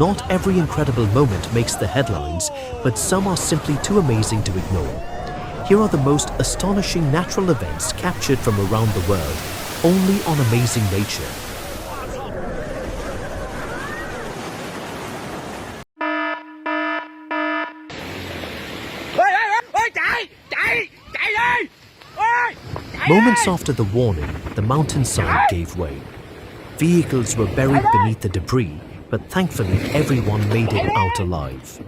Not every incredible moment makes the headlines, but some are simply too amazing to ignore. Here are the most astonishing natural events captured from around the world, only on Amazing Nature. Moments after the warning, the mountainside gave way. Vehicles were buried beneath the debris, but thankfully everyone made it out alive.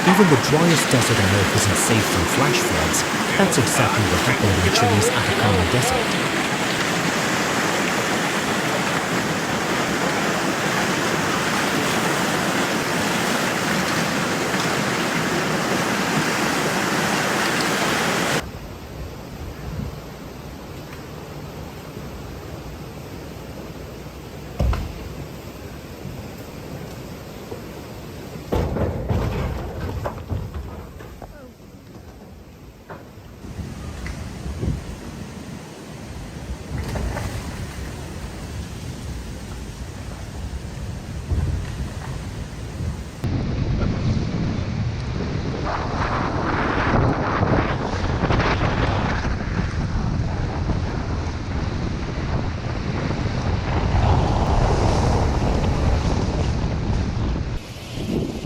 Even the driest desert on Earth isn't safe from flash floods. That's exactly what happened in Chile's Atacama Desert.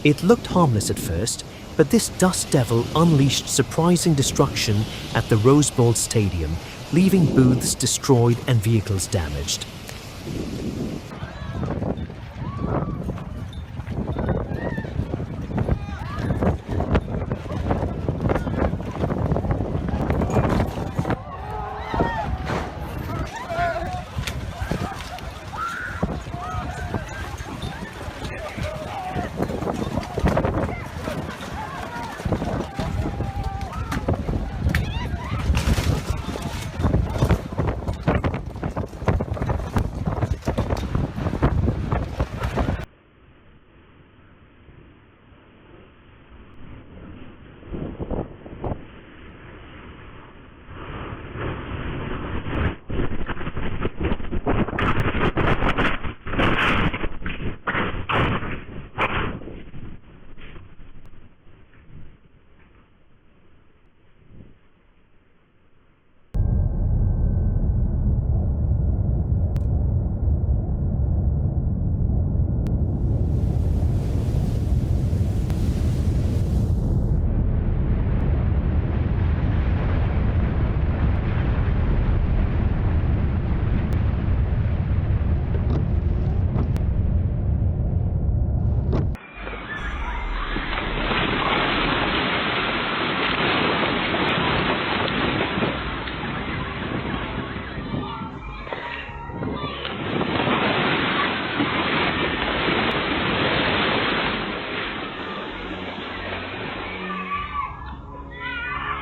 It looked harmless at first, but this dust devil unleashed surprising destruction at the Rose Bowl Stadium, leaving booths destroyed and vehicles damaged.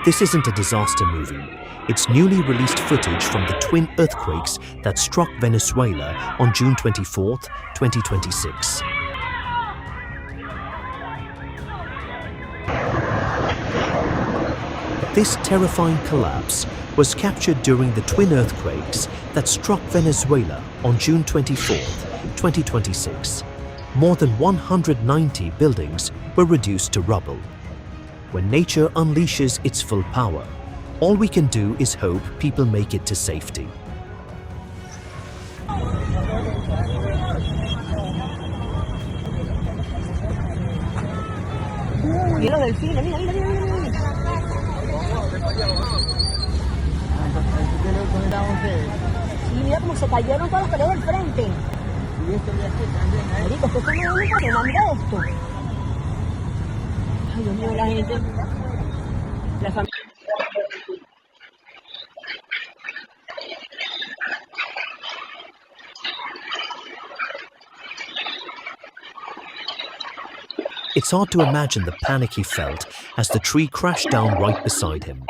This isn't a disaster movie. It's newly released footage from the twin earthquakes that struck Venezuela on June 24, 2026. This terrifying collapse was captured during the twin earthquakes that struck Venezuela on June 24, 2026. More than 190 buildings were reduced to rubble. When nature unleashes its full power, all we can do is hope people make it to safety. Mira los delfines, mira, mira, mira, mira. Sí, mira cómo se cayeron todas las paredes del frente. Marico, ¿qué están haciendo para manda esto? Ay, Dios mío, la gente. La familia. It's hard to imagine the panic he felt as the tree crashed down right beside him.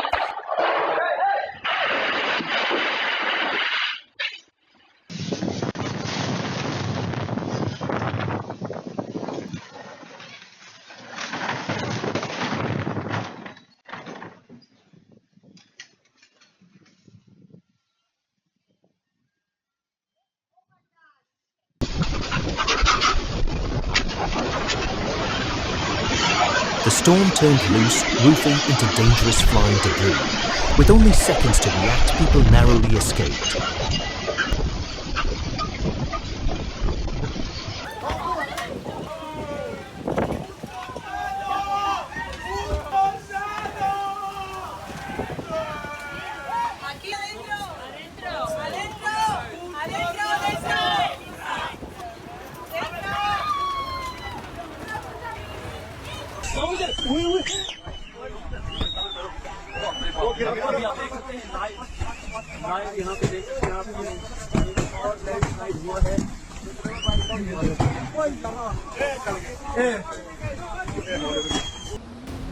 The storm turned loose roofing into dangerous flying debris. With only seconds to react, people narrowly escaped.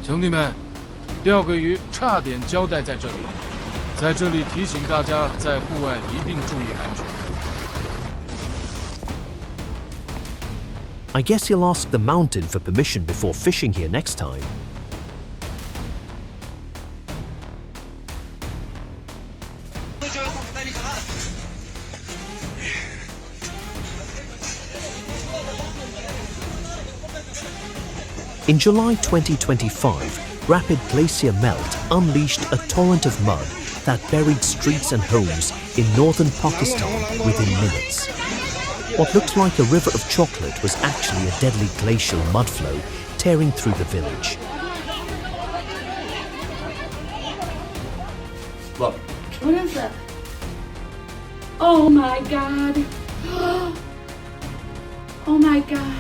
兄弟们，钓个鱼差点交代在这里，在这里提醒大家，在户外一定注意安全。I guess he'll ask the mountain for permission before fishing here next time. In July 2025, rapid glacier melt unleashed a torrent of mud that buried streets and homes in northern Pakistan within minutes. What looked like a river of chocolate was actually a deadly glacial mudflow tearing through the village. Look. What is that? Oh my god. Oh my god.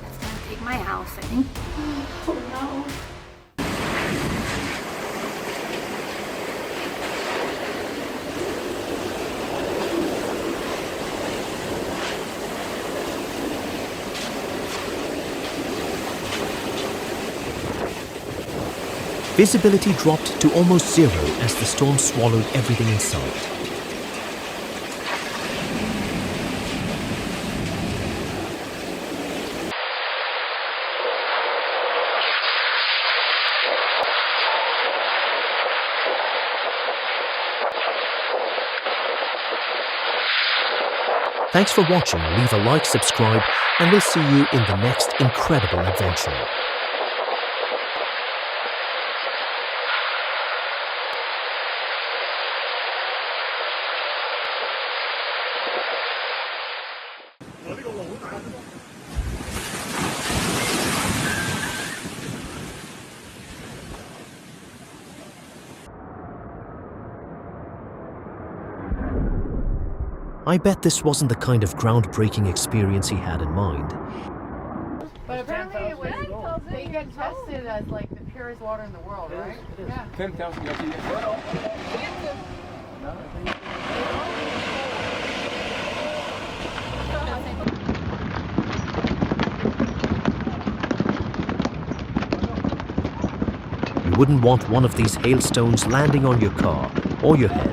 That's gonna take my house, I think. Oh no. Visibility dropped to almost zero as the storm swallowed everything in sight. Thanks for watching. Leave a like, subscribe, and we'll see you in the next incredible adventure. I bet this wasn't the kind of groundbreaking experience he had in mind. But apparently it was, they get tested as like the purest water in the world, right? Yeah. 10,000 You wouldn't want one of these hailstones landing on your car or your head.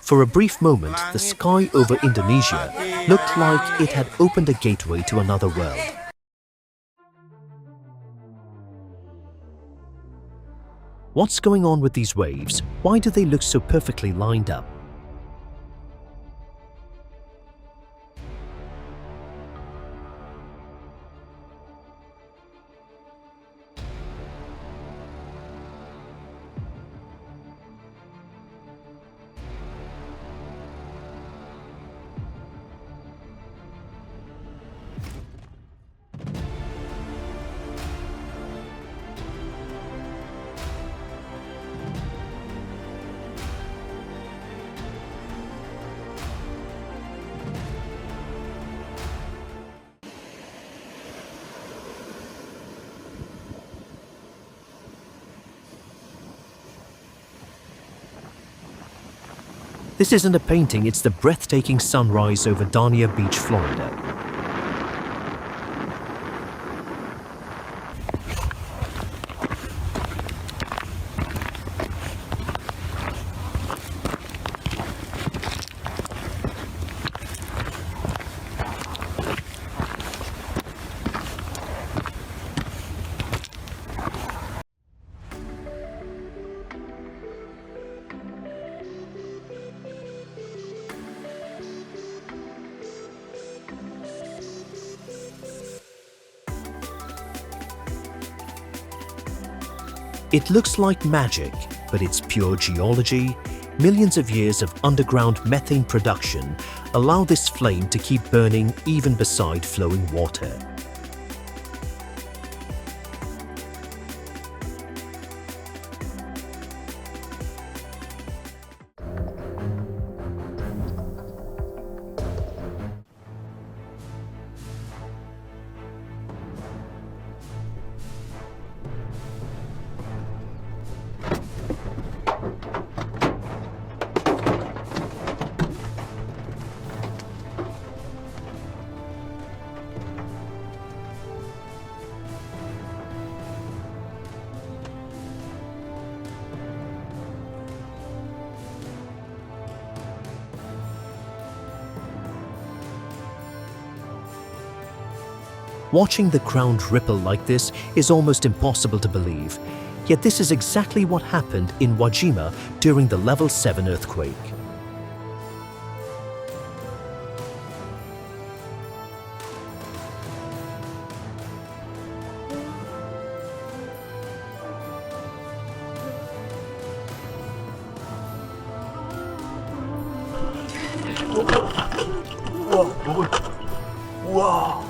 For a brief moment, the sky over Indonesia looked like it had opened a gateway to another world. What's going on with these waves? Why do they look so perfectly lined up? This isn't a painting, it's the breathtaking sunrise over Dania Beach, Florida. It looks like magic, but it's pure geology. Millions of years of underground methane production allow this flame to keep burning even beside flowing water. Watching the ground ripple like this is almost impossible to believe. Yet this is exactly what happened in Wajima during the level 7 earthquake. Wow.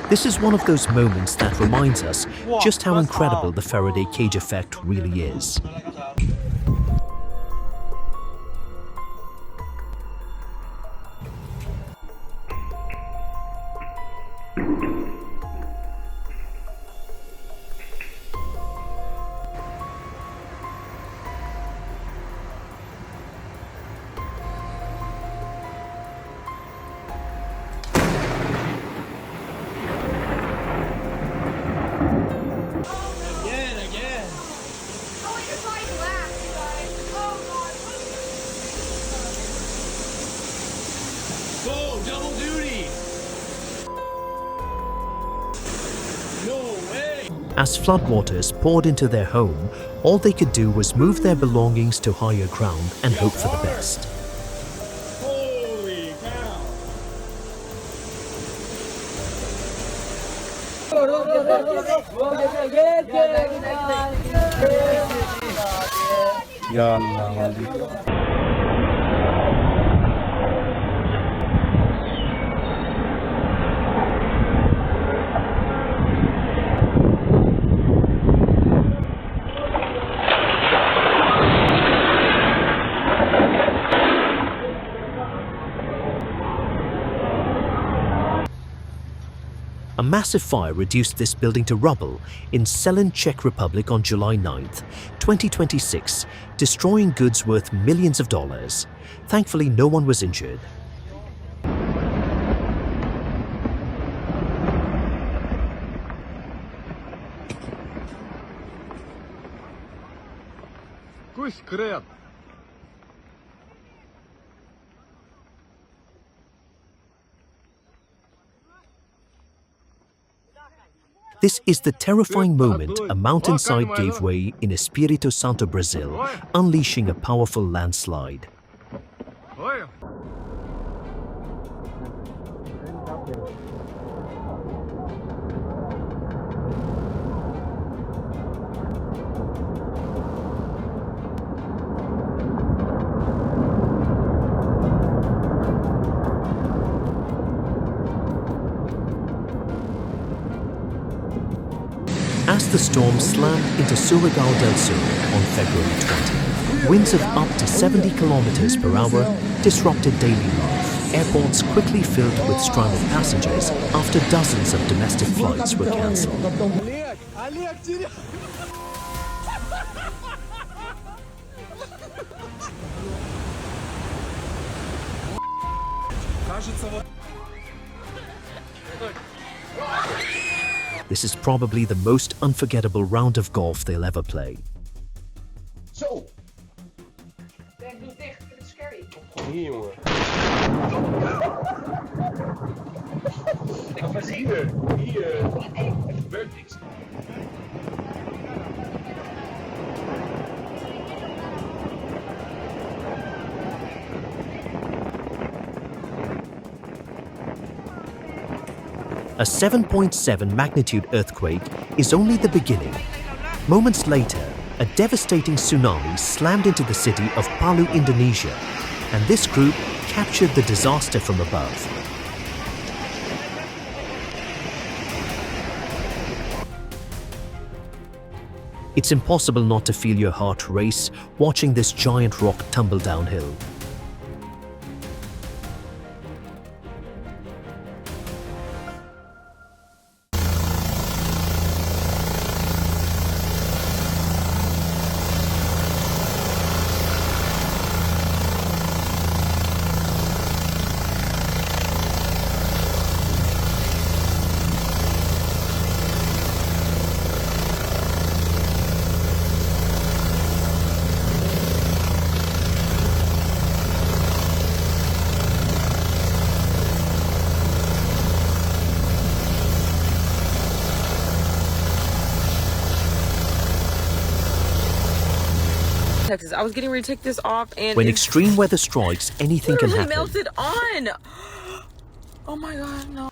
This is one of those moments that reminds us just how incredible the Faraday cage effect really is. Whoa, double duty! No way! As floodwaters poured into their home, all they could do was move their belongings to higher ground and hope for the best. Holy cow! A massive fire reduced this building to rubble in Selin, Czech Republic on July 9th, 2026, destroying goods worth millions of dollars. Thankfully, no one was injured. This is the terrifying moment a mountainside gave way in Espírito Santo, Brazil, unleashing a powerful landslide. As the storm slammed into Surigao del Sur on February 20th. Winds of up to 70 kilometers per hour disrupted daily life. Airports quickly filled with stranded passengers after dozens of domestic flights were cancelled. This is probably the most unforgettable round of golf they'll ever play. Zo! Doe dicht, het is scary. Hier, jongen. Ik was hier. Er gebeurt niks. A 7.7 magnitude earthquake is only the beginning. Moments later, a devastating tsunami slammed into the city of Palu, Indonesia, and this group captured the disaster from above. It's impossible not to feel your heart race watching this giant rock tumble downhill. Texas. I was getting ready to take this off and When extreme weather strikes, anything can happen. melted on. Oh my god, no.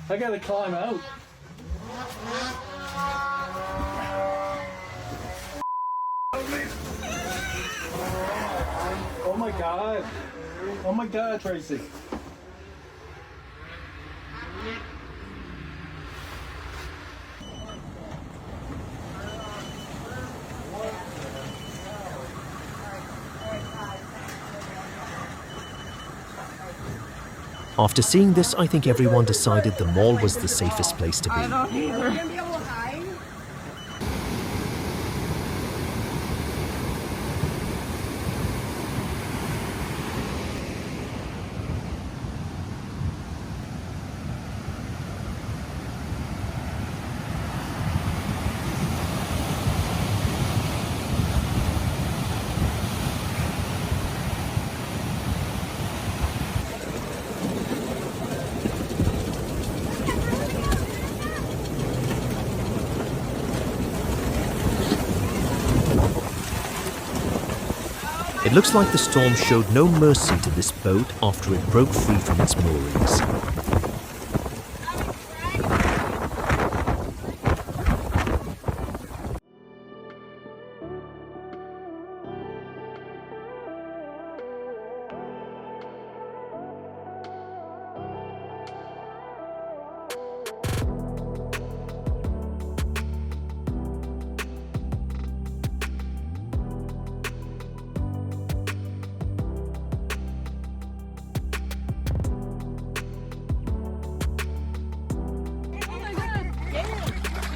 I gotta climb out. Oh my god. Oh my god, Tracy. After seeing this, I think everyone decided the mall was the safest place to be. It looks like the storm showed no mercy to this boat after it broke free from its moorings.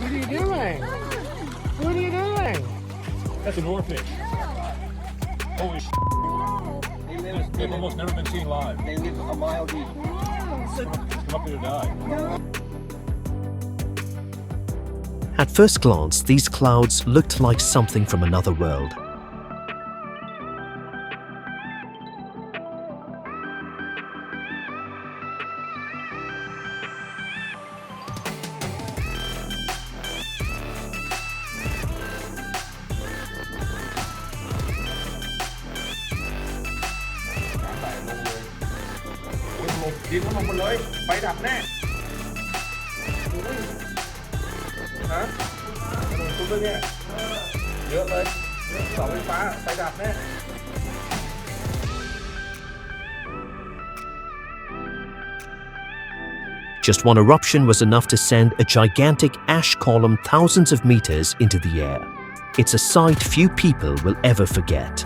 What are you doing? What are you doing? That's an oarfish. Holy they've almost never been seen live. They live a mile deep. Come up here to die. At first glance, these clouds looked like something from another world. Just one eruption was enough to send a gigantic ash column thousands of meters into the air. It's a sight few people will ever forget.